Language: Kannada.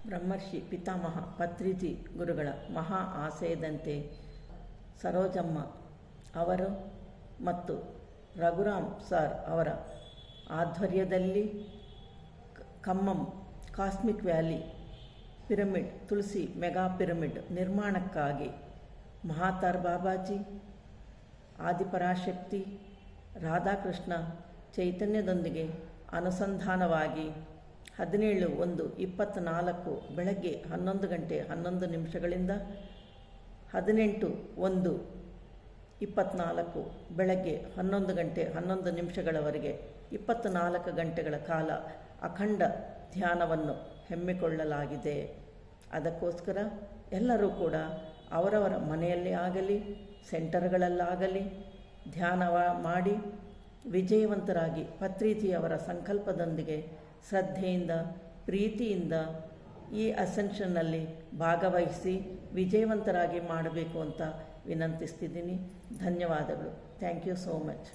ಬ್ರಹ್ಮರ್ಷಿ ಪಿತಾಮಹ ಪತ್ರಿಜಿ ಗುರುಗಳ ಮಹಾ ಆಶಯದಂತೆ ಸರೋಜಮ್ಮ ಅವರು ಮತ್ತು ರಘುರಾಮ್ ಸರ್ ಅವರ ಆಧ್ವರ್ಯದಲ್ಲಿ ಖಮ್ಮಂ ಕಾಸ್ಮಿಕ್ ವ್ಯಾಲಿ ಪಿರಮಿಡ್ ತುಳಸಿ ಮೆಗಾ ಪಿರಮಿಡ್ ನಿರ್ಮಾಣಕ್ಕಾಗಿ ಮಹಾತಾರ್ ಬಾಬಾಜಿ, ಆದಿಪರಾಶಕ್ತಿ, ರಾಧಾಕೃಷ್ಣ ಚೈತನ್ಯದೊಂದಿಗೆ ಅನುಸಂಧಾನವಾಗಿ 17/1/24 ಬೆಳಗ್ಗೆ 11 ಗಂಟೆ 11 ನಿಮಿಷಗಳಿಂದ 18/1/24 ಬೆಳಗ್ಗೆ 11 ಗಂಟೆ 11 ನಿಮಿಷಗಳವರೆಗೆ 24 ಗಂಟೆಗಳ ಕಾಲ ಅಖಂಡ ಧ್ಯಾನವನ್ನು ಹಮ್ಮಿಕೊಳ್ಳಲಾಗಿದೆ. ಅದಕ್ಕೋಸ್ಕರ ಎಲ್ಲರೂ ಕೂಡ ಅವರವರ ಮನೆಯಲ್ಲೇ ಆಗಲಿ ಸೆಂಟರ್ಗಳಲ್ಲಾಗಲಿ ಧ್ಯಾನ ಮಾಡಿ ವಿಜಯವಂತರಾಗಿ ಪತ್ರಿಜಿಯವರ ಸಂಕಲ್ಪದೊಂದಿಗೆ ಶ್ರದ್ಧೆಯಿಂದ ಪ್ರೀತಿಯಿಂದ ಈ ಅಸೆನ್ಷನ್ನಲ್ಲಿ ಭಾಗವಹಿಸಿ ವಿಜಯವಂತರಾಗಿ ಮಾಡಬೇಕು ಅಂತ ವಿನಂತಿಸ್ತಿದ್ದೀನಿ. ಧನ್ಯವಾದಗಳು. Thank you so much.